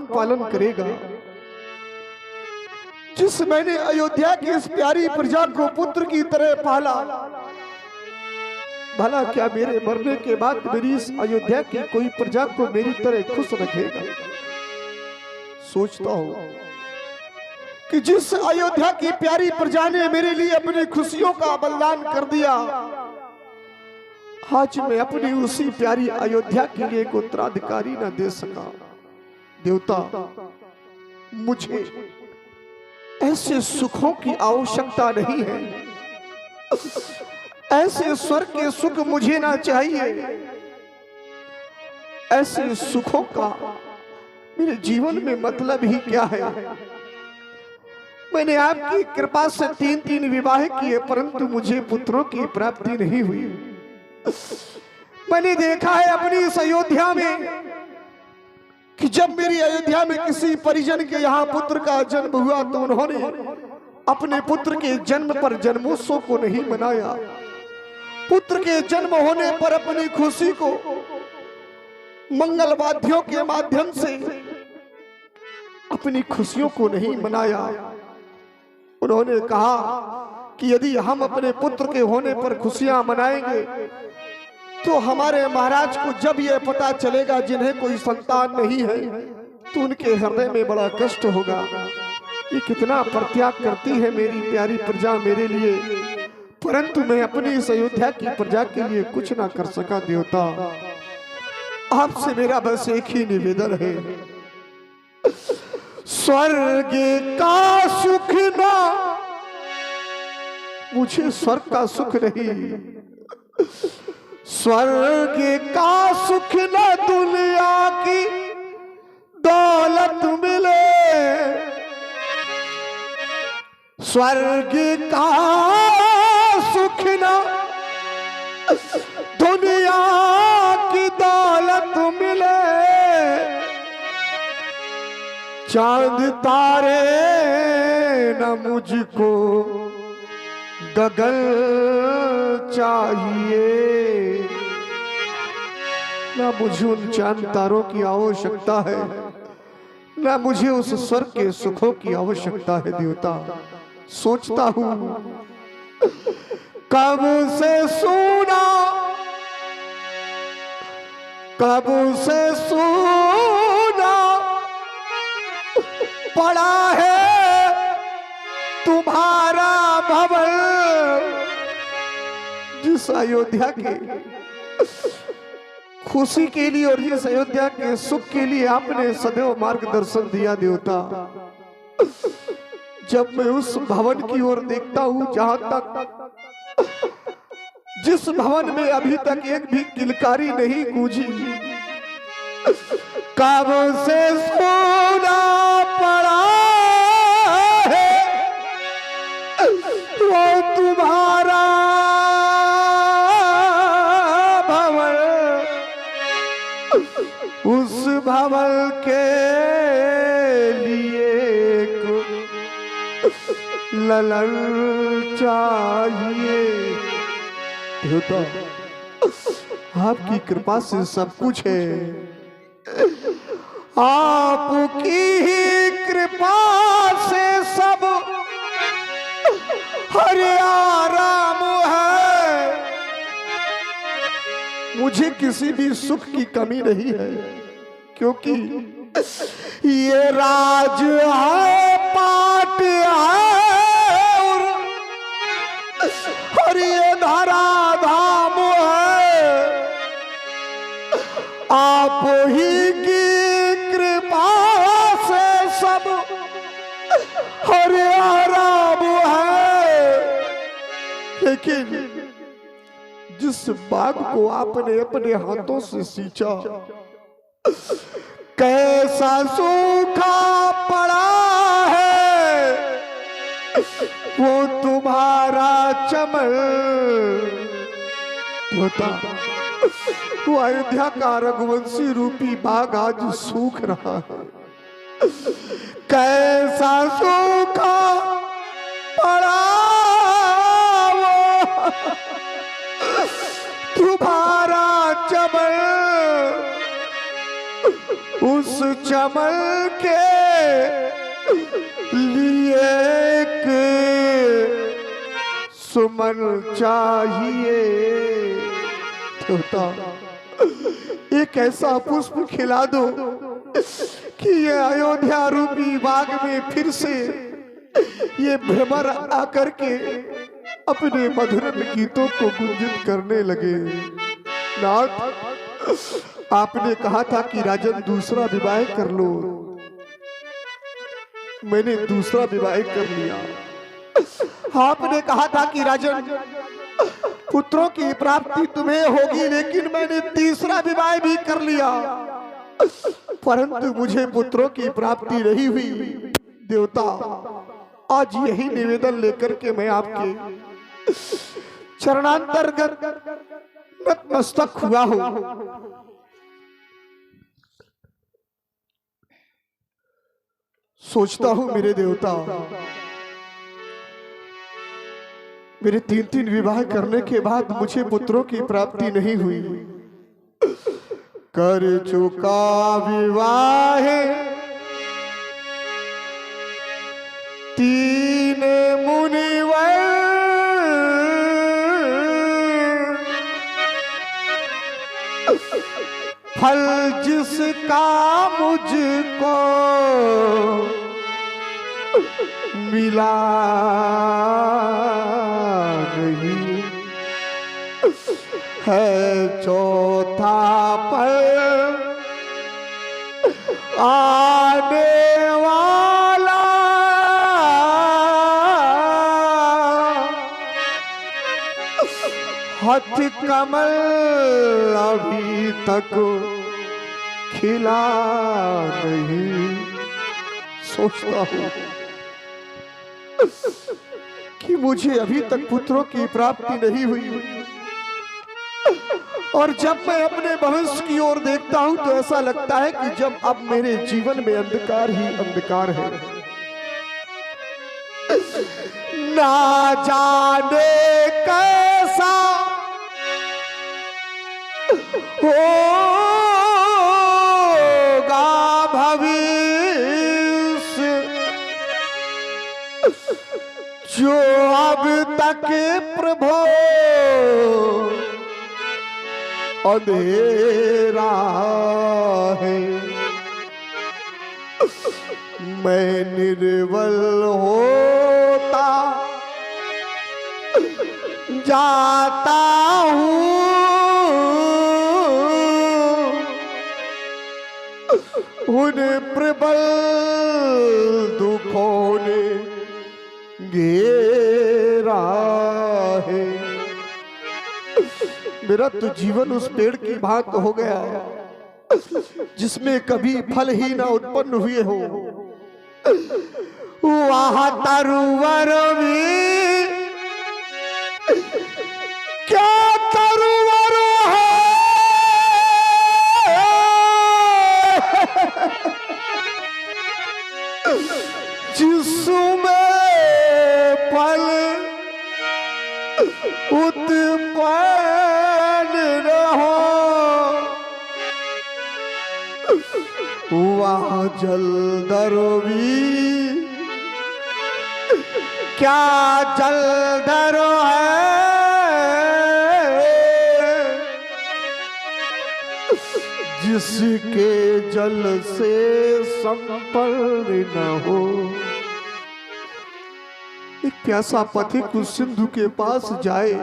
पालन करेगा? जिस मैंने अयोध्या की इस प्यारी प्रजा को पुत्र की तरह पाला, भला क्या मेरे मरने के बाद मेरी इस अयोध्या की कोई प्रजा को मेरी तरह खुश रखेगा? सोचता हूं कि जिस अयोध्या की प्यारी प्रजा ने मेरे लिए अपनी खुशियों का बलिदान कर दिया, आज मैं अपनी उसी प्यारी अयोध्या के लिए एक उत्तराधिकारी न दे सका। देवता, मुझे ऐसे सुखों की आवश्यकता नहीं है, ऐसे स्वर्ग के सुख मुझे ना चाहिए। ऐसे सुखों का मेरे जीवन में मतलब ही क्या है? मैंने आपकी कृपा से 3 विवाह किए, परंतु मुझे पुत्रों की प्राप्ति नहीं हुई। मैंने देखा है अपनी इस अयोध्या में कि जब मेरी अयोध्या में किसी परिजन के यहाँ पुत्र का जन्म हुआ तो उन्होंने अपने पुत्र के जन्म पर जन्मोत्सव को नहीं मनाया। पुत्र के जन्म होने पर अपनी खुशी को मंगल वाद्यों के माध्यम से अपनी खुशियों को नहीं मनाया। उन्होंने कहा कि यदि हम अपने पुत्र के होने पर खुशियां मनाएंगे तो हमारे महाराज को जब यह पता चलेगा जिन्हें कोई संतान नहीं है तो उनके हृदय में बड़ा कष्ट होगा। ये कितना परित्याग करती है मेरी प्यारी प्रजा मेरे लिए, परंतु मैं अपनी इस अयोध्या की प्रजा के लिए कुछ ना कर सका। देवता, आपसे मेरा बस एक ही निवेदन है, स्वर्ग का सुख ना, मुझे स्वर्ग का सुख नहीं, स्वर्ग का सुख न दुनिया की दौलत मिले, स्वर्ग का सुख न दुनिया की दौलत मिले, चांद तारे न मुझको गगन चाहिए, ना मुझे उन चांद तारों की आवश्यकता है, ना मुझे उस स्वर्ग के सुखों की आवश्यकता है। देवता, सोचता हूं कब से सुना, कब से सुना पड़ा है तुम्हारा भवन, जिस अयोध्या के खुशी के लिए और जिस अयोध्या के सुख के लिए आपने सदैव मार्गदर्शन दिया। देवता, जब मैं उस भवन की ओर देखता हूं जहां तक जिस भवन में अभी तक एक भी किलकारी नहीं गूंजी, कब से सोना पड़ा है वो तुम्हारा भवन, उस भवन के लिए ललन चाहिए। देवता, आपकी कृपा से सब कुछ है, आपकी ही कृपा से सब हरे आराम है, मुझे किसी भी सुख की कमी नहीं है, क्योंकि ये राज है, पाट है और ये धरा धाम है, आप ही की कृपा से सब हरे आराम है। लेकिन जिस बाग को आपने अपने हाथों से सींचा, कैसा सूखा पड़ा है वो तुम्हारा चमन। होता वो अयोध्या का रघुवंशी रूपी बाग आज सूख रहा है, कैसा सूखा पड़ा वो तुम्हारा चमन। उस चमन के लिए एक सुमन चाहिए। देवता एक ऐसा पुष्प खिला दो कि ये अयोध्या रूपी बाग में फिर से ये भ्रमर आकर के अपने मधुर गीतों को गुंजित करने लगे। नाथ आपने कहा था कि राजन दूसरा विवाह कर लो, मैंने दूसरा विवाह कर लिया। आपने कहा था कि राजन पुत्रों की प्राप्ति तुम्हें होगी, लेकिन मैंने तीसरा विवाह भी कर लिया, परंतु मुझे पुत्रों की प्राप्ति नहीं हुई। देवता आज यही निवेदन लेकर के मैं आपके चरणांतर्गत नतमस्तक हुआ हूं। सोचता हूं मेरे देवता, मेरे 3 विवाह करने के बाद मुझे पुत्रों की प्राप्ति नहीं हुई। कर चुका विवाह 3 मुनिवर, फल जिसका मुझको मिला नहीं है। चौथा पर आने वाला हथ कमल अभी तक खिला नहीं। सोचता हूं कि मुझे अभी तक पुत्रों की प्राप्ति नहीं हुई, और जब मैं अपने भविष्य की ओर देखता हूं तो ऐसा लगता है कि जब अब मेरे जीवन में अंधकार ही अंधकार है। ना जाने कैसा होगा भविष्य, जो अब तक प्रभु अंधेरा है। मैं निर्बल होता जाता हूँ, उन प्रबल दुखों ने घेरा है। मेरा तो जीवन उस पेड़ की भांत हो गया जिसमें कभी फल ही ना उत्पन्न हुए हो। वहां तरुवर भी क्या तरुवर है, जिसमें फल उत्पन्न रहो। वहाँ जलधर भी क्या जलधर है, जिसके जल से संपन्न न हो। एक प्यासा पथिक उस सिंधु के पास जाए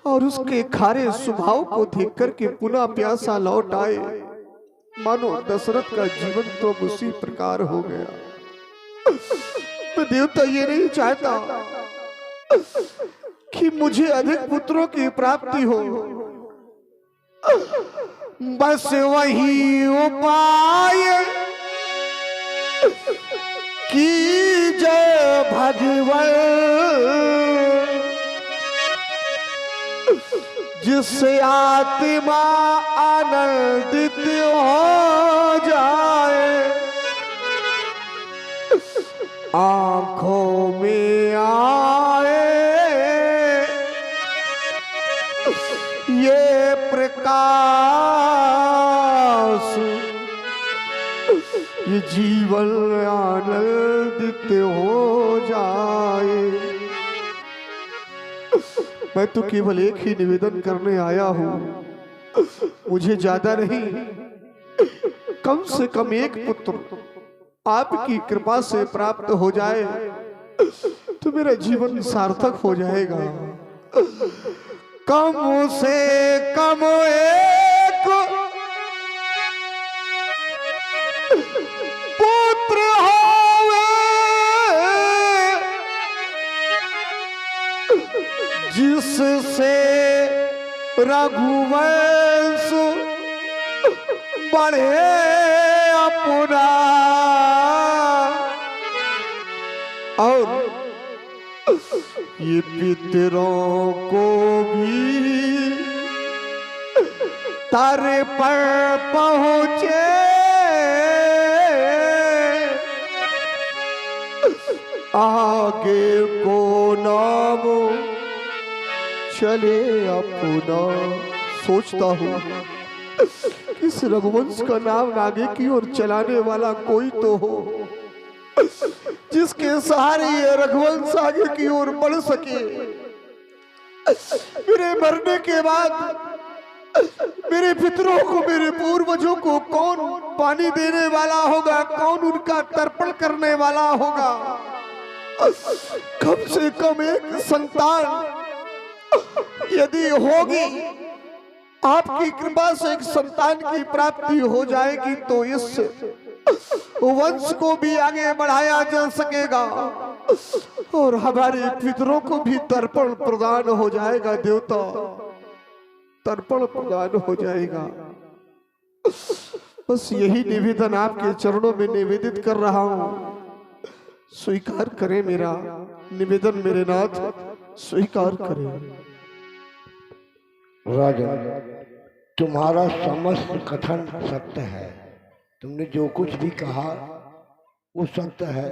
और उसके खारे स्वभाव को देख करके पुनः प्यासा लौट आए। मानो दशरथ का जीवन तो उसी प्रकार हो गया। मैं देवता ये नहीं चाहता कि मुझे अधिक पुत्रों की प्राप्ति हो, बस वही उपाय कीजय भगवन, जिससे आत्मा आनंदित हो जाए, आंखों में आए ये प्रकाश ये जीवन आनंदित हो जाए। मैं तो केवल एक ही निवेदन करने आया हूं, मुझे ज्यादा नहीं, कम से कम एक पुत्र आपकी कृपा से प्राप्त हो जाए तो मेरा जीवन सार्थक हो जाएगा। कम से कम एक पुत्र होवे जिससे रघुवंश बढ़े अपना, और ये पितरों को भी तारे पर पहुंचे, आगे को नाम चले अपना। सोचता हूँ इस रघुवंश का नाम आगे की ओर चलाने वाला कोई तो हो, जिसके सहारे ये रघुवंश आगे की ओर बढ़ सके। मेरे मरने के बाद मेरे पितरों को, मेरे पूर्वजों को कौन पानी देने वाला होगा, कौन उनका तर्पण करने वाला होगा। कम से कम एक संतान यदि होगी, आपकी कृपा से एक संतान की प्राप्ति हो जाएगी तो इस वंश को भी आगे बढ़ाया जा सकेगा और हमारे पितरों को भी तर्पण प्रदान हो जाएगा। देवता, तर्पण प्रदान हो जाएगा। बस यही निवेदन आपके चरणों में निवेदित कर रहा हूं, स्वीकार करें मेरा निवेदन मेरे नाथ, स्वीकार करें। राजन, तुम्हारा समस्त कथन सत्य है। तुमने जो कुछ भी कहा वो सत्य है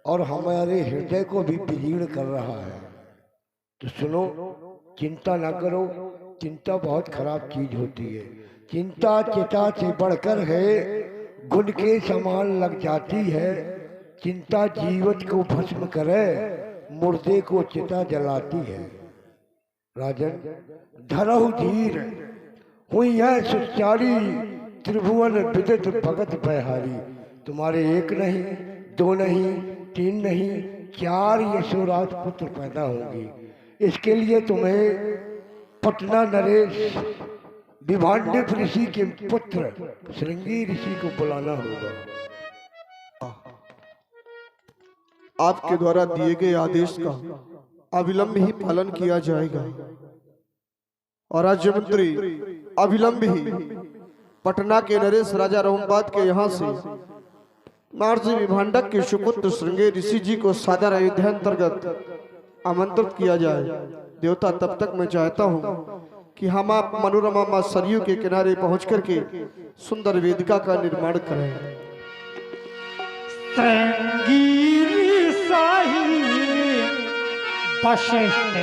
और हमारे हृदय को भी विलीन कर रहा है। तो सुनो, चिंता ना करो, चिंता बहुत खराब चीज होती है। चिंता चिता से बढ़कर है, गुण के समान लग जाती है। चिंता जीवित को भस्म करे, मुर्दे को चिता जलाती है। राजन, धरहु धीर हुई है सुचारी, त्रिभुवन विदित भगत बहारी। तुम्हारे एक नहीं, दो नहीं, तीन नहीं, 4 यशोराज पुत्र पैदा होंगे। इसके लिए तुम्हें पटना नरेश विभांडित ऋषि के पुत्र श्रृंगी ऋषि को बुलाना होगा। आपके द्वारा दिए गए आदेश का अविलंब ही पालन किया जाएगा और राज्य मंत्री अविलंब ही पटना के नरेश राजा रोमपाद के यहाँ से नारजी विभांडक के सुपुत्र श्रृंगी ऋषि जी को सादर अयोध्या अंतर्गत आमंत्रित किया जाए। देवता, तब तक मैं चाहता हूँ कि हम आप मनोरमा मां सरयू के किनारे पहुँच करके सुंदर वेदिका का निर्माण करें। श्रृंगी साही वशिष्ठ